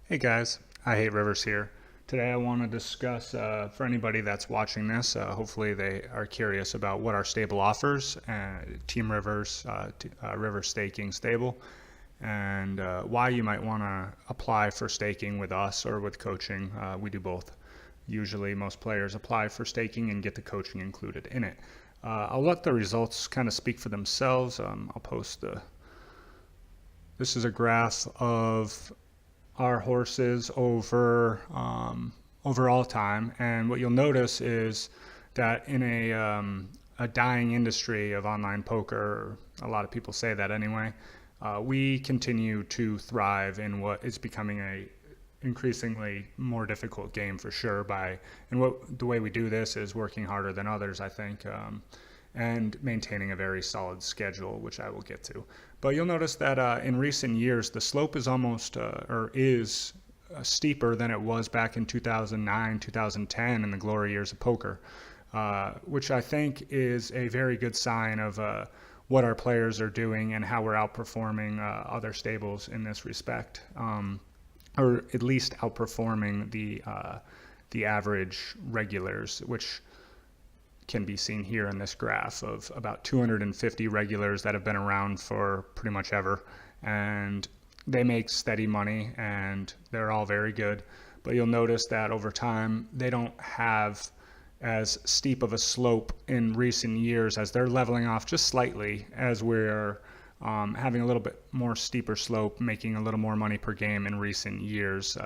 Hey guys, I Hate Rivers here. Today I want to discuss, for anybody that's watching this, hopefully they are curious about what our stable offers, Team Rivers, River Staking Stable, and why you might want to apply for staking with us or with coaching. We do both. Usually most players apply for staking and get the coaching included in it. I'll let the results kind of speak for themselves. I'll post this is a graph of our horses over all time. And what you'll notice is that in a dying industry of online poker, a lot of people say that anyway, we continue to thrive in what is becoming a increasingly more difficult game for sure. The way we do this is working harder than others, I think, and maintaining a very solid schedule, which I will get to. But you'll notice that in recent years, the slope is almost or is steeper than it was back in 2009, 2010 in the glory years of poker, which I think is a very good sign of what our players are doing and how we're outperforming other stables in this respect, or at least outperforming the average regulars, which can be seen here in this graph of about 250 regulars that have been around for pretty much ever, and they make steady money and they're all very good. But you'll notice that over time they don't have as steep of a slope in recent years, as they're leveling off just slightly as we're having a little bit more steeper slope, making a little more money per game in recent years.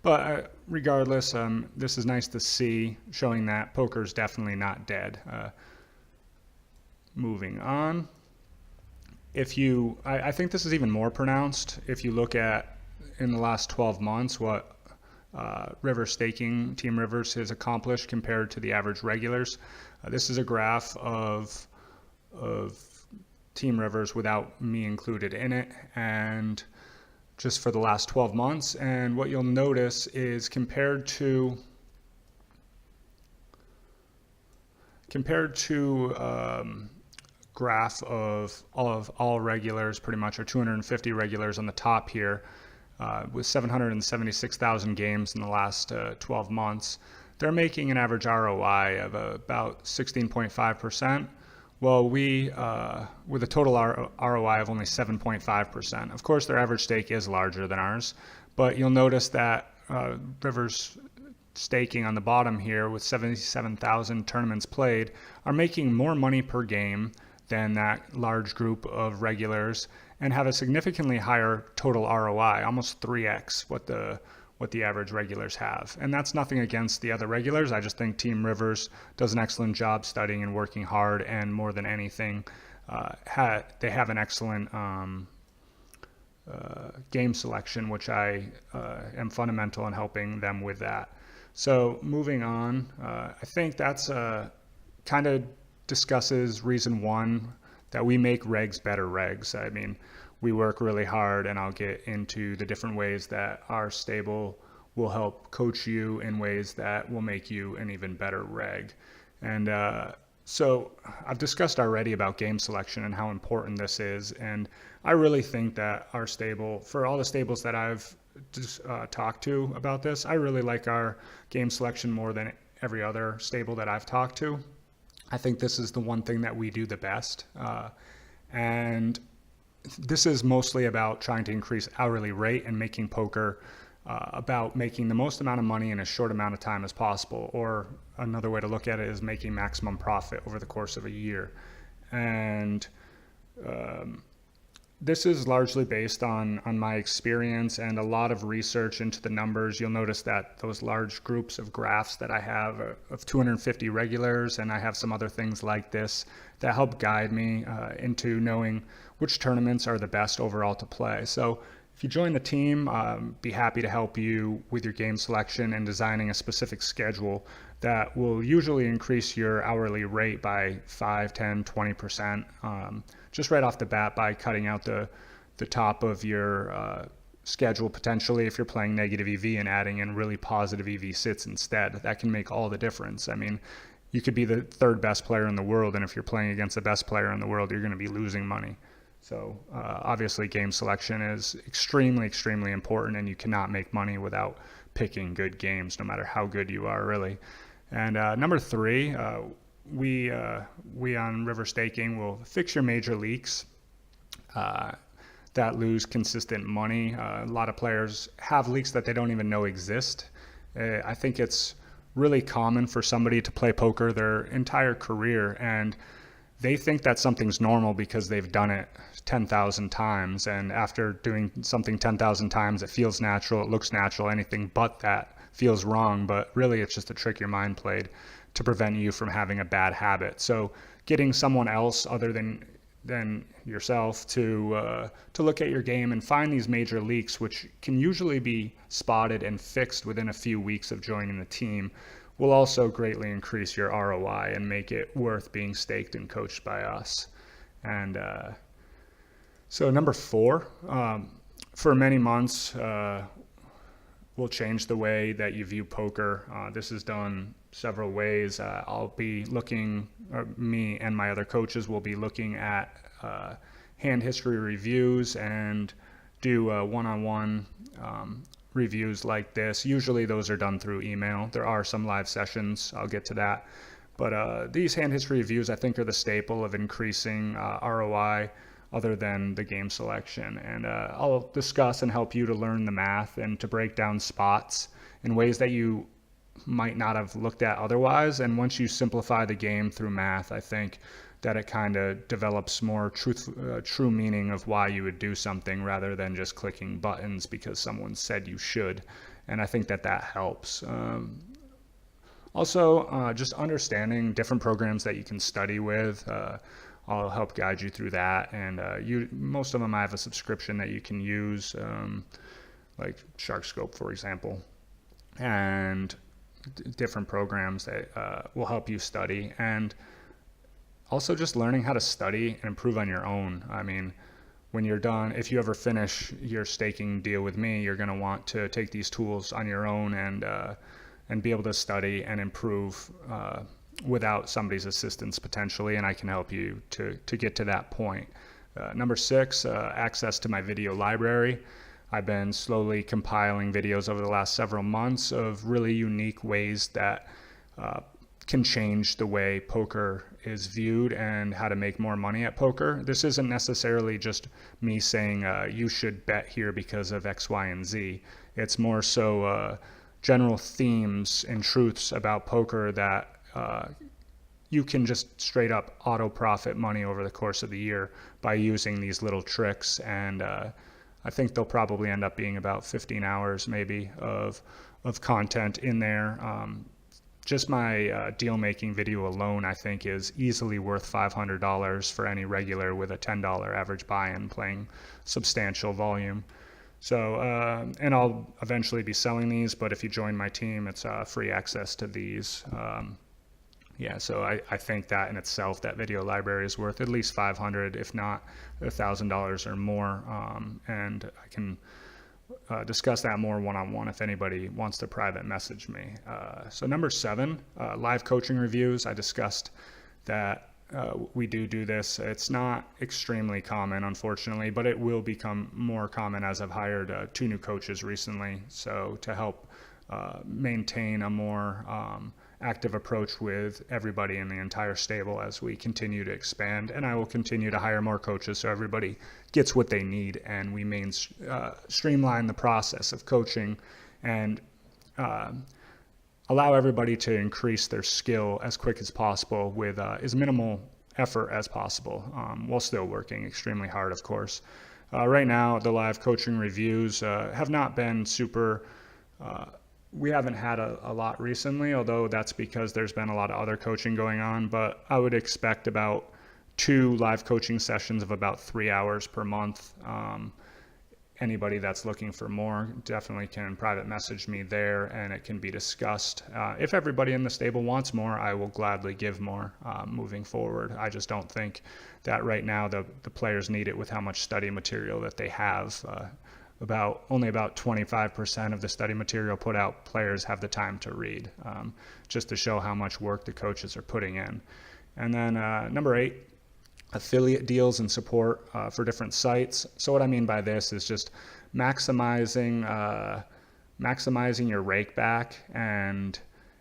But regardless, this is nice to see, showing that poker is definitely not dead. Moving on. I think this is even more pronounced if you look at in the last 12 months what River Staking Team Rivers has accomplished compared to the average regulars. This is a graph of Team Rivers without me included in it, and just for the last 12 months. And what you'll notice is compared to graph of all regulars, pretty much, or 250 regulars on the top here, with 776,000 games in the last 12 months, they're making an average ROI of about 16.5%. Well, with a total ROI of only 7.5%. Of course, their average stake is larger than ours, but you'll notice that Rivers staking on the bottom here with 77,000 tournaments played are making more money per game than that large group of regulars, and have a significantly higher total ROI, almost 3x what the average regulars have. And that's nothing against the other regulars. I just think Team Rivers does an excellent job studying and working hard, and more than anything, they have an excellent game selection, which I am fundamental in helping them with that. So moving on, I think that's kind of discusses reason one, that we make regs better regs. I mean, we work really hard, and I'll get into the different ways that our stable will help coach you in ways that will make you an even better reg. And so I've discussed already about game selection and how important this is, and I really think that our stable, for all the stables that I've talked to about this, I really like our game selection more than every other stable that I've talked to. I think this is the one thing that we do the best. And this is mostly about trying to increase hourly rate and making poker about making the most amount of money in a short amount of time as possible. Or another way to look at it is making maximum profit over the course of a year. And this is largely based on my experience and a lot of research into the numbers. You'll notice that those large groups of graphs that I have of 250 regulars, and I have some other things like this that help guide me into knowing which tournaments are the best overall to play. So if you join the team, be happy to help you with your game selection and designing a specific schedule that will usually increase your hourly rate by 5, 10, 20%, just right off the bat, by cutting out the top of your schedule potentially if you're playing negative EV, and adding in really positive EV sits instead. That can make all the difference. I mean, you could be the third best player in the world, and if you're playing against the best player in the world, you're going to be losing money. So obviously game selection is extremely, extremely important, and you cannot make money without picking good games, no matter how good you are, really. And number three, we on River Staking will fix your major leaks that lose consistent money. A lot of players have leaks that they don't even know exist. I think it's really common for somebody to play poker their entire career, and they think that something's normal because they've done it 10,000 times. And after doing something 10,000 times, it feels natural, it looks natural. Anything but that feels wrong, but really it's just a trick your mind played to prevent you from having a bad habit. So getting someone else other than yourself to look at your game and find these major leaks, which can usually be spotted and fixed within a few weeks of joining the team, will also greatly increase your ROI and make it worth being staked and coached by us. And so number four, for many months, we'll change the way that you view poker. This is done several ways. I'll be looking, me and my other coaches will be looking at hand history reviews and do one-on-one reviews like this. Usually those are done through email. There are some live sessions. I'll get to that. But these hand history reviews, I think, are the staple of increasing ROI other than the game selection. And I'll discuss and help you to learn the math and to break down spots in ways that you might not have looked at otherwise. And once you simplify the game through math, I think that it kind of develops more true meaning of why you would do something rather than just clicking buttons because someone said you should. And I think that helps. Also, just understanding different programs that you can study with. I'll help guide you through that. And most of them I have a subscription that you can use, like SharkScope, for example, and different programs that will help you study. And also just learning how to study and improve on your own. I mean, when you're done, if you ever finish your staking deal with me, you're going to want to take these tools on your own and be able to study and improve without somebody's assistance potentially, and I can help you to get to that point. Number six, access to my video library. I've been slowly compiling videos over the last several months of really unique ways that can change the way poker is viewed and how to make more money at poker. This isn't necessarily just me saying you should bet here because of X, Y, and Z. It's more so general themes and truths about poker that you can just straight up auto profit money over the course of the year by using these little tricks. And I think they'll probably end up being about 15 hours maybe of content in there. Just my deal making video alone, I think, is easily worth $500 for any regular with a $10 average buy-in playing substantial volume. So, and I'll eventually be selling these, but if you join my team, it's free access to these. Yeah, so I think that in itself, that video library is worth at least $500, if not $1,000 or more. And I can discuss that more one-on-one if anybody wants to private message me. So number seven, live coaching reviews. I discussed that we do this. It's not extremely common, unfortunately, but it will become more common as I've hired 2 new coaches recently. So to help maintain a more active approach with everybody in the entire stable as we continue to expand. And I will continue to hire more coaches so everybody gets what they need, and we streamline the process of coaching and allow everybody to increase their skill as quick as possible with as minimal effort as possible, while still working extremely hard, of course. Right now, the live coaching reviews have not been super we haven't had a lot recently, although that's because there's been a lot of other coaching going on, but I would expect about 2 live coaching sessions of about 3 hours per month. Anybody that's looking for more definitely can private message me there, and it can be discussed. If everybody in the stable wants more, I will gladly give more moving forward. I just don't think that right now the players need it with how much study material that they have. Only about 25% of the study material put out, players have the time to read, just to show how much work the coaches are putting in. And then number 8, affiliate deals and support for different sites. So what I mean by this is just maximizing your rake back and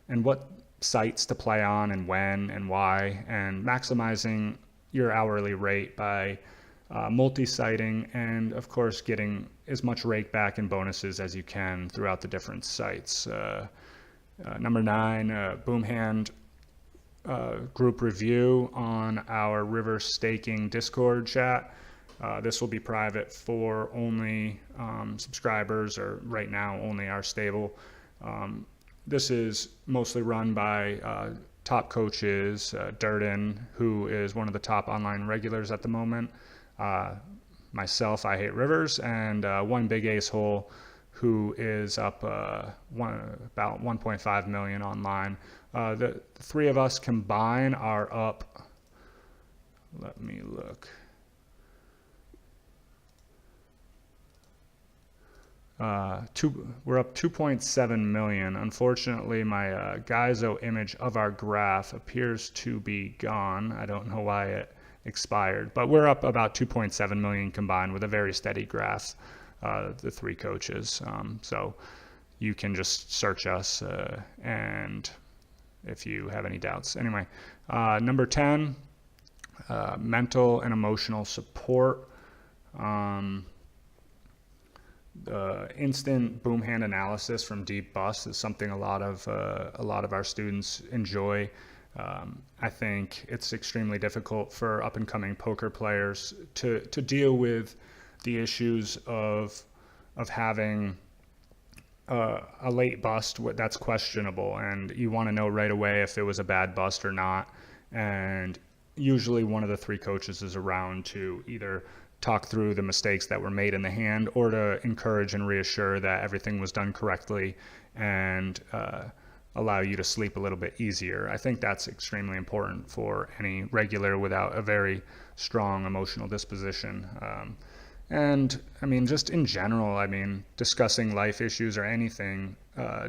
what sites to play on and when and why, and maximizing your hourly rate by multi-siting, and of course getting as much rake back and bonuses as you can throughout the different sites. Number 9, Boomhand group review on our river staking Discord chat. This will be private for only subscribers, or right now only our stable. This is mostly run by top coaches, Durden, who is one of the top online regulars at the moment, myself, I Hate Rivers, and One Big Ace Hole, who is up about 1.5 million online. The three of us combined are up, let me look, we're up 2.7 million. Unfortunately, my Gaizo image of our graph appears to be gone. I don't know why it expired, but we're up about 2.7 million combined with a very steady graph, the three coaches. So you can just search us and if you have any doubts. Anyway, number 10, mental and emotional support. The instant boom hand analysis from Deep Bust is something a lot of our students enjoy. I think it's extremely difficult for up and coming poker players to deal with the issues of having a late bust that's questionable, and you want to know right away if it was a bad bust or not. And usually one of the three coaches is around to either talk through the mistakes that were made in the hand, or to encourage and reassure that everything was done correctly, and allow you to sleep a little bit easier. I think that's extremely important for any regular without a very strong emotional disposition. And I mean, just in general, I mean, discussing life issues or anything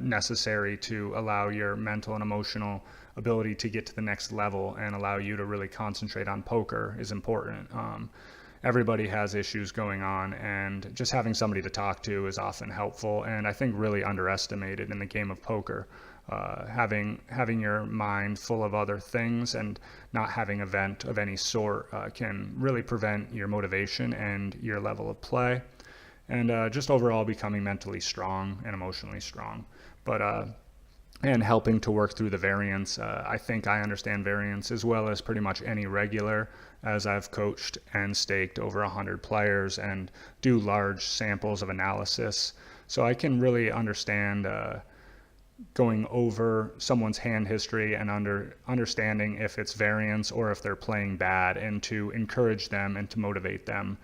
necessary to allow your mental and emotional ability to get to the next level and allow you to really concentrate on poker is important. Everybody has issues going on, and just having somebody to talk to is often helpful, and I think really underestimated in the game of poker. Having your mind full of other things and not having a vent of any sort can really prevent your motivation and your level of play, and just overall becoming mentally strong and emotionally strong. But and helping to work through the variance. I think I understand variance as well as pretty much any regular, as I've coached and staked over 100 players and do large samples of analysis. So I can really understand going over someone's hand history and understanding if it's variance or if they're playing bad, and to encourage them and to motivate them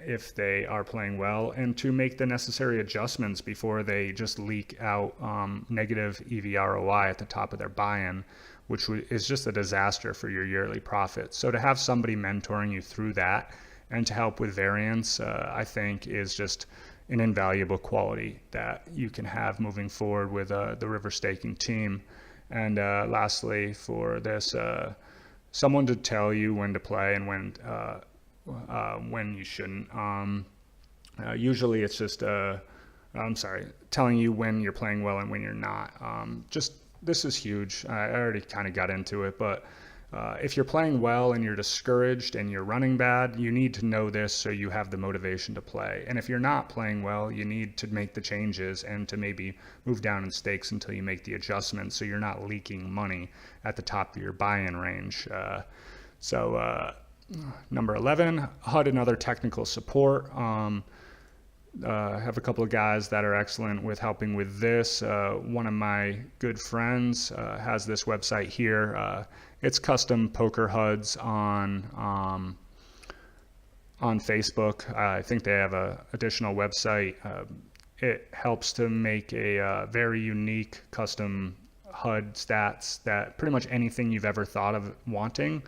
if they are playing well, and to make the necessary adjustments before they just leak out negative EV/ROI at the top of their buy-in, which is just a disaster for your yearly profits. So to have somebody mentoring you through that and to help with variance, I think is just an invaluable quality that you can have moving forward with the river staking team. And lastly, for this, someone to tell you when to play and when you shouldn't. Usually it's just telling you when you're playing well and when you're not. This is huge. I already kind of got into it, but if you're playing well and you're discouraged and you're running bad, you need to know this so you have the motivation to play. And if you're not playing well, you need to make the changes and to maybe move down in stakes until you make the adjustments so you're not leaking money at the top of your buy-in range. Number 11, HUD and other technical support. Have a couple of guys that are excellent with helping with this. One of my good friends has this website here. It's custom poker HUDs on Facebook. I think they have a additional website. It helps to make a very unique custom HUD stats that pretty much anything you've ever thought of wanting,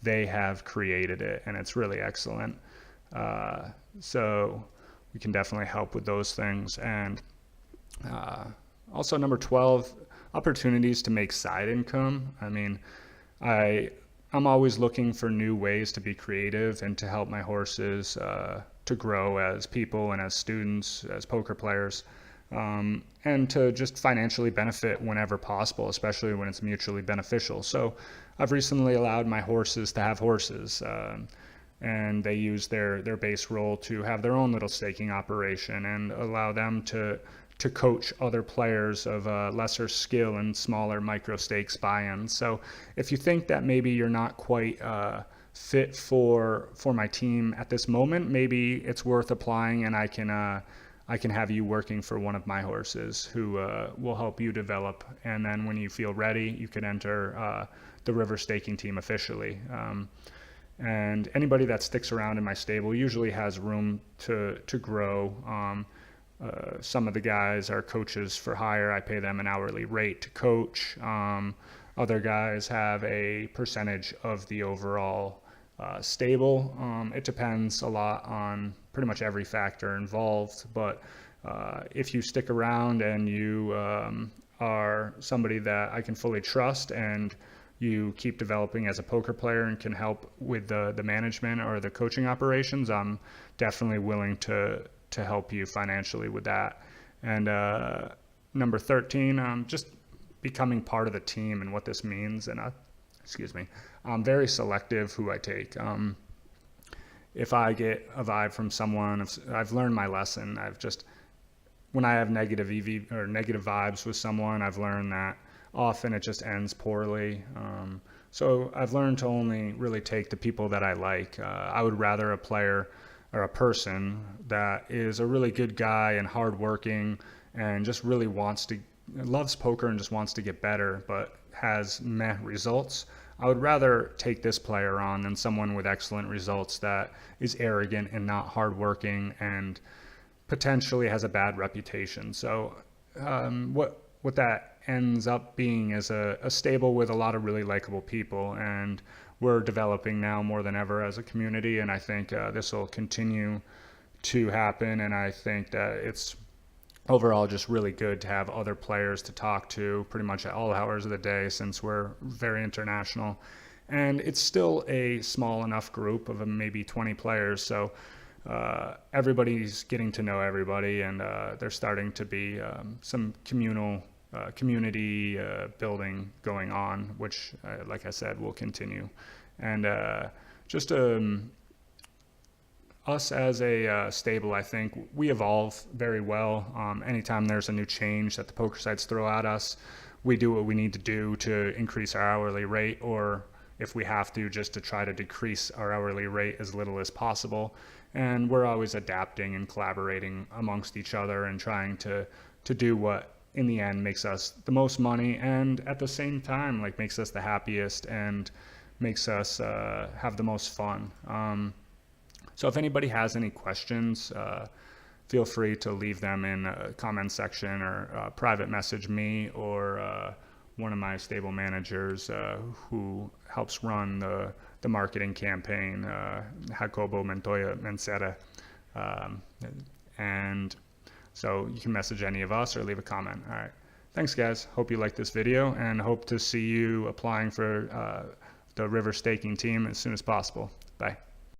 they have created it, and it's really excellent. So we can definitely help with those things. And also number 12, opportunities to make side income. I mean, I I'm always looking for new ways to be creative and to help my horses to grow as people and as students, as poker players, and to just financially benefit whenever possible, especially when it's mutually beneficial. So I've recently allowed my horses to have horses, and they use their base role to have their own little staking operation and allow them to coach other players of lesser skill and smaller micro stakes buy-ins. So if you think that maybe you're not quite fit for my team at this moment, maybe it's worth applying, and I can have you working for one of my horses who will help you develop. And then when you feel ready, you can enter the River Staking team officially. And anybody that sticks around in my stable usually has room to grow. Some of the guys are coaches for hire. I pay them an hourly rate to coach. Other guys have a percentage of the overall stable. It depends a lot on pretty much every factor involved, but if you stick around and you are somebody that I can fully trust, and you keep developing as a poker player and can help with the management or the coaching operations, I'm definitely willing to help you financially with that. And number 13, just becoming part of the team and what this means. And I'm very selective who I take. If I get a vibe from someone, I've learned my lesson. When I have negative vibes with someone, I've learned that often it just ends poorly. So I've learned to only really take the people that I like. I would rather a player or a person that is a really good guy and hardworking and just really loves poker and just wants to get better, but has meh results. I would rather take this player on than someone with excellent results that is arrogant and not hardworking and potentially has a bad reputation. So what that ends up being is a stable with a lot of really likable people, and we're developing now more than ever as a community, and I think this will continue to happen. And I think that it's overall just really good to have other players to talk to pretty much at all hours of the day, since we're very international. And it's still a small enough group of maybe 20 players, so everybody's getting to know everybody, and there's starting to be some community building going on, which, like I said, will continue. And just us as a stable, I think we evolve very well. Anytime there's a new change that the poker sites throw at us, we do what we need to do to increase our hourly rate, or if we have to, just to try to decrease our hourly rate as little as possible. And we're always adapting and collaborating amongst each other and trying to do what in the end makes us the most money, and at the same time makes us the happiest and makes us have the most fun. So if anybody has any questions, feel free to leave them in a comment section, or private message me, or one of my stable managers who helps run the marketing campaign, Jacobo Montoya Mencera. And so you can message any of us or leave a comment. All right. Thanks, guys. Hope you liked this video, and hope to see you applying for the River Staking team as soon as possible. Bye.